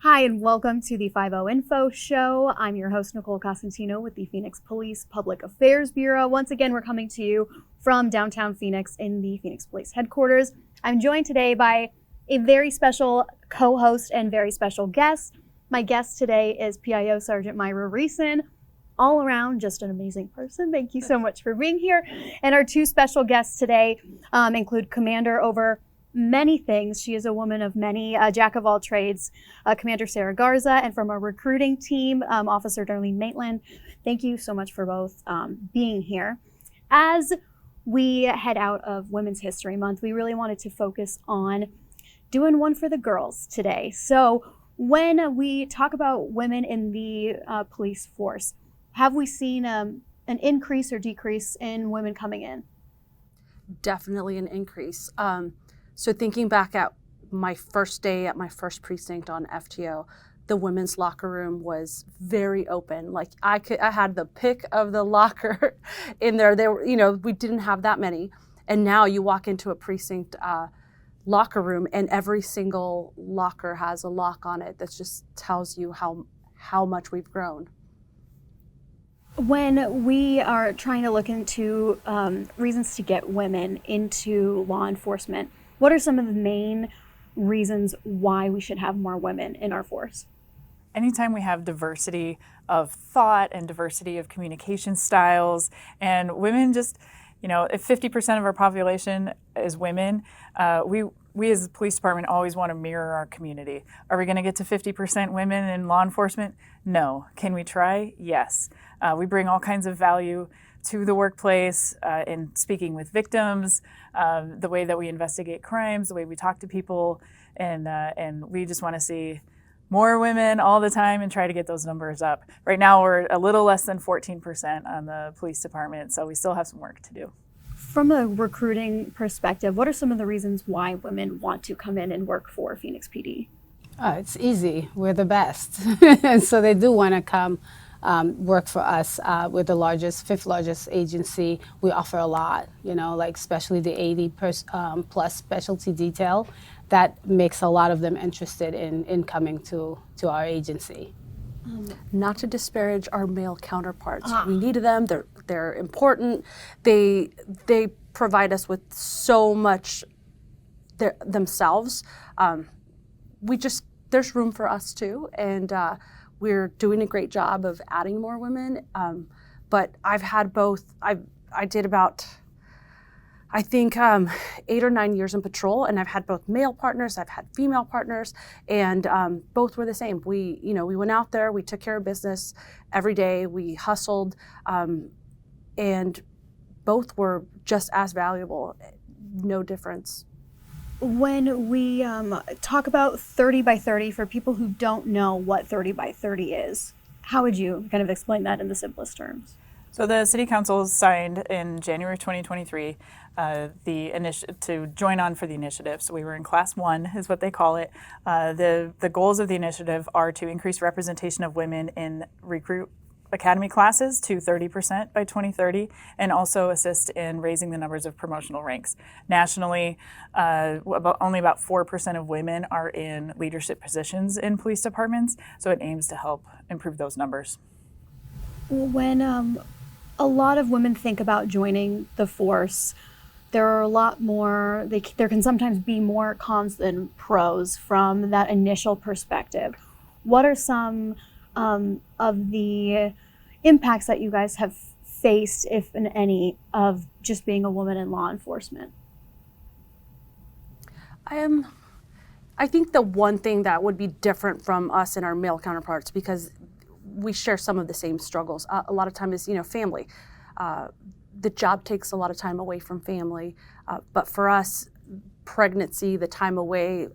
Hi, and welcome to the 50 Info Show. I'm your host, Nicole Costantino with the Phoenix Police Public Affairs Bureau. Once again, we're coming to you from downtown Phoenix in the Phoenix Police headquarters. I'm joined today by a very special co-host and very special guest. My guest today is PIO Sergeant Mayra Reeson. All around, just an amazing person. Thank you so much for being here. And our two special guests today include Commander over many things. She is a woman of many, jack of all trades, Commander Sara Garza, and from our recruiting team, Officer Darline Maitland. Thank you so much for both being here. As we head out of Women's History Month, we really wanted to focus on doing one for the girls today. So when we talk about women in the police force, have we seen an increase or decrease in women coming in? Definitely an increase. So thinking back at my first day at my first precinct on FTO, the women's locker room was very open. Like I had the pick of the locker in there. There were, we didn't have that many. And now you walk into a precinct locker room and every single locker has a lock on it. That just tells you how much we've grown. When we are trying to look into reasons to get women into law enforcement, what are some of the main reasons why we should have more women in our force? Anytime we have diversity of thought and diversity of communication styles, and women just, if 50% of our population is women, we as the police department always want to mirror our community. Are we going to get to 50% women in law enforcement? No. Can we try? Yes. We bring all kinds of value to the workplace in speaking with victims, the way that we investigate crimes, the way we talk to people, and we just want to see more women all the time and try to get those numbers up. Right now we're a little less than 14% on the police department, so we still have some work to do. From a recruiting perspective, what are some of the reasons why women want to come in and work for Phoenix PD? It's easy. We're the best. And so they do want to come work for us. We're the fifth largest agency. We offer a lot, especially the 80 plus specialty detail. That makes a lot of them interested in coming to our agency. Not to disparage our male counterparts. We need them. They're important. They provide us with so much themselves. There's room for us too, and we're doing a great job of adding more women. But I've had both. I did about, I think, 8 or 9 years in patrol, and I've had both male partners, I've had female partners, and both were the same. We went out there, we took care of business every day, we hustled, and both were just as valuable, no difference. When we talk about 30 by 30, for people who don't know what 30 by 30 is, how would you kind of explain that in the simplest terms? So the City Council signed in January 2023 to join on for the initiative. So we were in Class 1 is what they call it. The goals of the initiative are to increase representation of women in recruit academy classes to 30% by 2030, and also assist in raising the numbers of promotional ranks. Nationally, only about 4% of women are in leadership positions in police departments, so it aims to help improve those numbers. When a lot of women think about joining the force, there are a lot more, there can sometimes be more cons than pros from that initial perspective. What are some of the impacts that you guys have faced, if and any, of just being a woman in law enforcement? I think the one thing that would be different from us and our male counterparts, because we share some of the same struggles, a lot of time is, family. The job takes a lot of time away from family, but for us, pregnancy, the time away,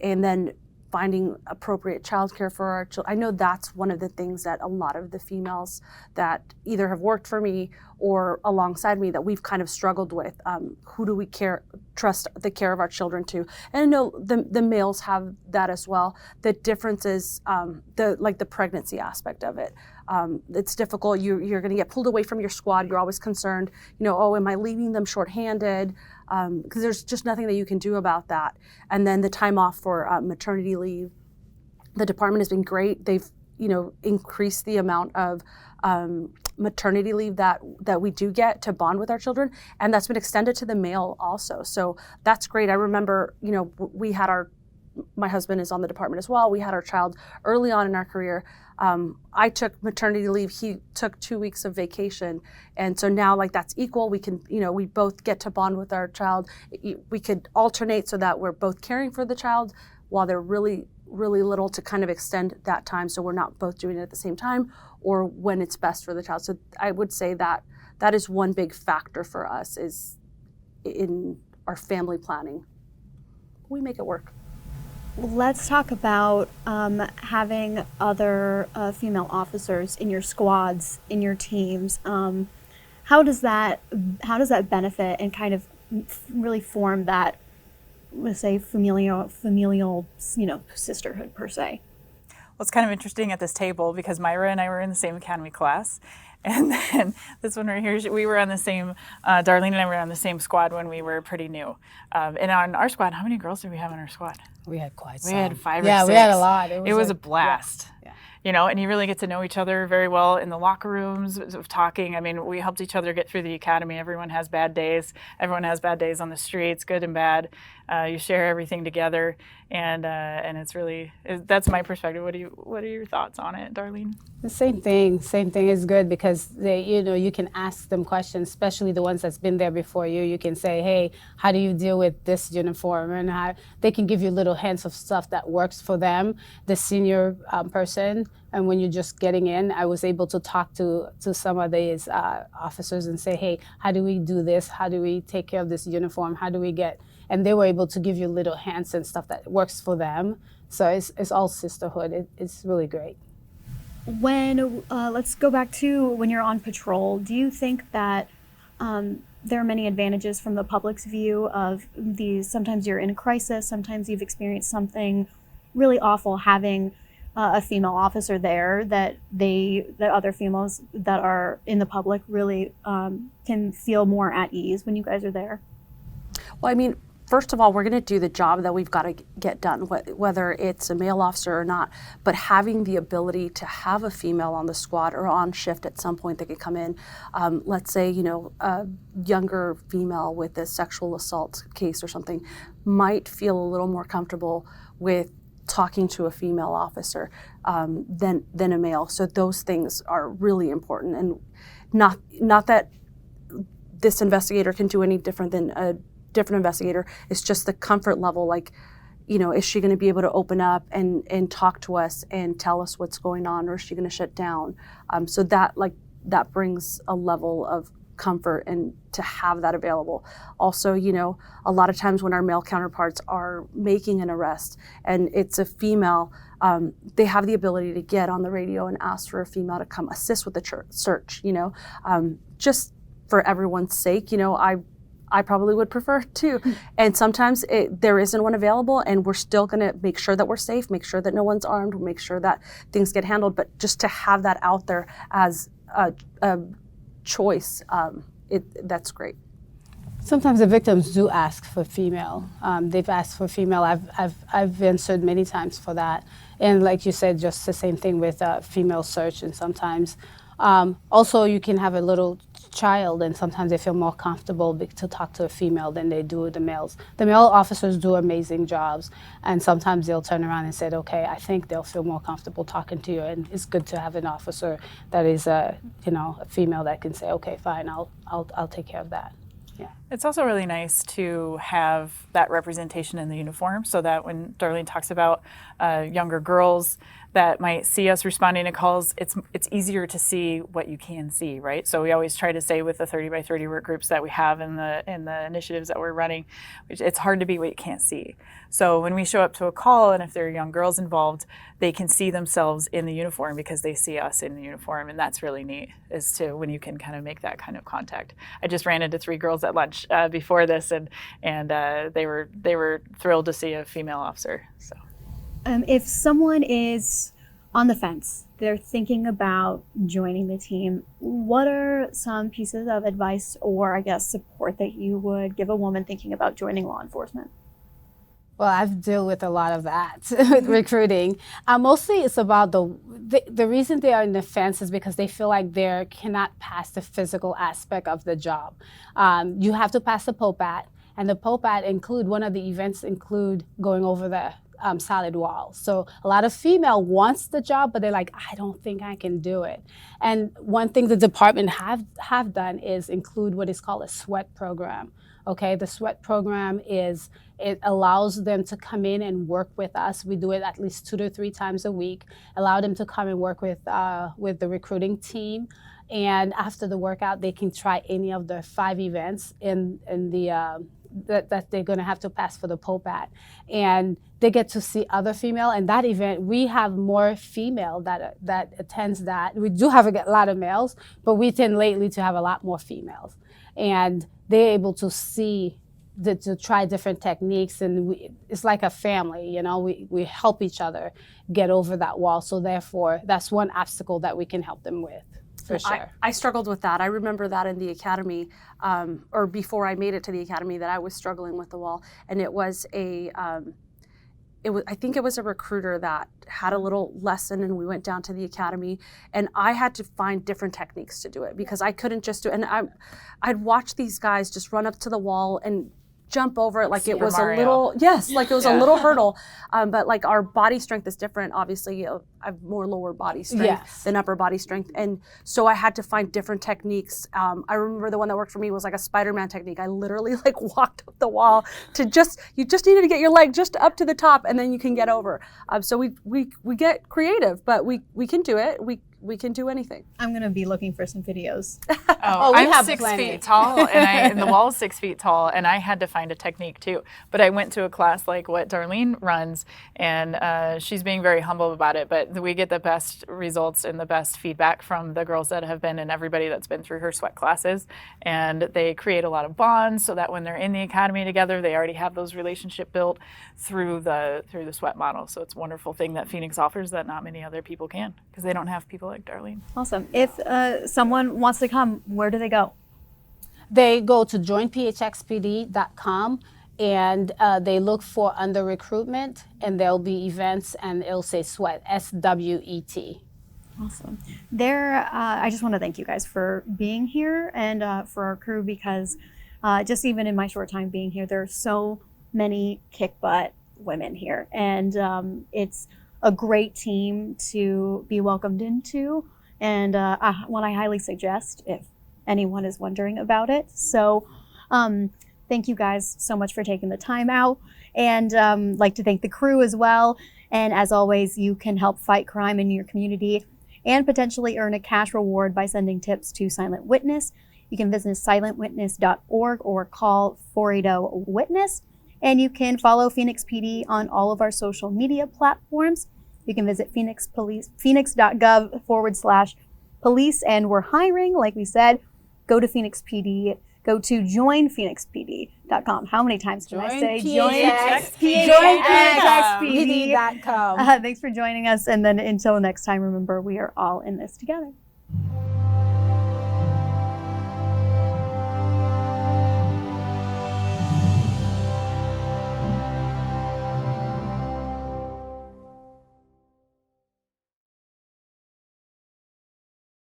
and then finding appropriate childcare for our children. I know that's one of the things that a lot of the females that either have worked for me or alongside me that we've kind of struggled with. Who do we trust the care of our children to? And I know the males have that as well. The difference is the pregnancy aspect of it. It's difficult. You're going to get pulled away from your squad. You're always concerned, am I leaving them shorthanded? Because there's just nothing that you can do about that. And then the time off for maternity leave, The department has been great. They've, increased the amount of maternity leave that we do get to bond with our children, and that's been extended to the male also. So that's great. I remember, we had my husband is on the department as well. We had our child early on in our career. I took maternity leave. He took 2 weeks of vacation. And so now that's equal. We can, we both get to bond with our child. We could alternate so that we're both caring for the child while they're really, really little, to kind of extend that time so we're not both doing it at the same time, or when it's best for the child. So I would say that is one big factor for us, is in our family planning. We make it work. Let's talk about having other female officers in your squads, in your teams. How does that benefit and kind of really form that, let's say, familial, sisterhood per se? Well, it's kind of interesting at this table because Mayra and I were in the same academy class. And then this one right here, we were on the same, Darline and I were on the same squad when we were pretty new. And on our squad, how many girls did we have on our squad? We had quite some. We had 5 or 6. Yeah, we had a lot. It was a blast. Yeah. And you really get to know each other very well in the locker rooms of talking. I mean, we helped each other get through the academy. Everyone has bad days. Everyone has bad days on the streets, good and bad. You share everything together, and it's really, that's my perspective. What are your thoughts on it, Darline? The same thing. Same thing is good because they, you can ask them questions, especially the ones that's been there before you. You can say, hey, how do you deal with this uniform? And how they can give you little hints of stuff that works for them, the senior person. And when you're just getting in, I was able to talk to some of these officers and say, hey, how do we do this? How do we take care of this uniform? How do we get, and they were able to give you little hints and stuff that works for them. So it's all sisterhood. It's really great. When, let's go back to when you're on patrol, do you think that there are many advantages from the public's view of these, sometimes you're in a crisis, sometimes you've experienced something really awful, having a female officer there that other females that are in the public really can feel more at ease when you guys are there? Well, I mean, first of all, we're going to do the job that we've got to get done, whether it's a male officer or not. But having the ability to have a female on the squad or on shift at some point that could come in, let's say, a younger female with a sexual assault case or something, might feel a little more comfortable with talking to a female officer than a male. So those things are really important, and not that this investigator can do any different than a different investigator. It's just the comfort level, is she going to be able to open up and talk to us and tell us what's going on, or is she going to shut down? So that brings a level of comfort, and to have that available. Also, a lot of times when our male counterparts are making an arrest and it's a female, they have the ability to get on the radio and ask for a female to come assist with the search, just for everyone's sake. I probably would prefer too. And sometimes there isn't one available, and we're still gonna make sure that we're safe, make sure that no one's armed, make sure that things get handled. But just to have that out there as a choice, that's great. Sometimes the victims do ask for female. They've asked for female. I've answered many times for that. And like you said, just the same thing with female search. And sometimes also you can have a little child, and sometimes they feel more comfortable to talk to a female than they do the males. The male officers do amazing jobs, and sometimes they'll turn around and say, okay, I think they'll feel more comfortable talking to you, and it's good to have an officer that is a female that can say, okay, fine, I'll take care of that. Yeah. It's also really nice to have that representation in the uniform, so that when Darline talks about younger girls that might see us responding to calls, it's easier to see what you can see, right? So we always try to say with the 30 by 30 work groups that we have in the initiatives that we're running, it's hard to be what you can't see. So when we show up to a call, and if there are young girls involved, they can see themselves in the uniform because they see us in the uniform, and that's really neat, as to when you can kind of make that kind of contact. I just ran into 3 girls at lunch before this, and they were thrilled to see a female officer. So. If someone is on the fence, they're thinking about joining the team, what are some pieces of advice or, I guess, support that you would give a woman thinking about joining law enforcement? Well, I've dealt with a lot of that with recruiting. Mostly it's about the reason they are in the fence is because they feel like they cannot pass the physical aspect of the job. You have to pass the POPAT, and the POPAT one of the events include going over the solid wall. So a lot of female wants the job, but they're like, I don't think I can do it. And one thing the department have done is include what is called a sweat program. Okay, the sweat program it allows them to come in and work with us. We do it at least 2 to 3 times a week. Allow them to come and work with the recruiting team, and after the workout, they can try any of the 5 events in the that they're going to have to pass for the POPAT, and they get to see other female. And that event, we have more female that attends that. We do have a lot of males, but we tend lately to have a lot more females, and they're able to see to try different techniques, and it's like a family, you know. We help each other get over that wall. So therefore, that's one obstacle that we can help them with. For sure. I struggled with that. I remember that in the academy, or before I made it to the academy, that I was struggling with the wall. And it was I think it was a recruiter that had a little lesson, and we went down to the academy, and I had to find different techniques to do it because I couldn't just do it. And I'd watch these guys just run up to the wall and jump over it like Super it was Mario. a little, yes, like it was a little hurdle. But like our body strength is different. Obviously, I have more lower body strength than upper body strength. And so I had to find different techniques. I remember the one that worked for me was like a Spider-Man technique. I literally like walked up the wall to you just needed to get your leg just up to the top and then you can get over. So we get creative, but we can do it. We can do anything. I'm going to be looking for some videos. Oh, we I'm have 6 plenty. feet tall, and the wall is 6 feet tall, and I had to find a technique too. But I went to a class like what Darline runs, and she's being very humble about it. But we get the best results and the best feedback from the girls that have been and everybody that's been through her sweat classes, and they create a lot of bonds so that when they're in the academy together, they already have those relationships built through the sweat model. So it's a wonderful thing that Phoenix offers that not many other people can because they don't have people like Darline. Awesome. If someone wants to come, where do they go? They go to joinphxpd.com, and they look for under recruitment, and there'll be events, and it'll say sweat, SWET. Awesome. I just want to thank you guys for being here and for our crew, because just even in my short time being here, there are so many kick butt women here, and it's a great team to be welcomed into, and one I highly suggest if anyone is wondering about it. So thank you guys so much for taking the time out, and like to thank the crew as well. And as always, you can help fight crime in your community and potentially earn a cash reward by sending tips to Silent Witness. You can visit silentwitness.org or call 480-WITNESS. And you can follow Phoenix PD on all of our social media platforms. You can visit phoenix.gov/police, and we're hiring, like we said. Go to Phoenix PD. Go to joinphoenixpd.com. How many times can I say? Joinphxpd.com. Thanks for joining us. And then until next time, remember, we are all in this together.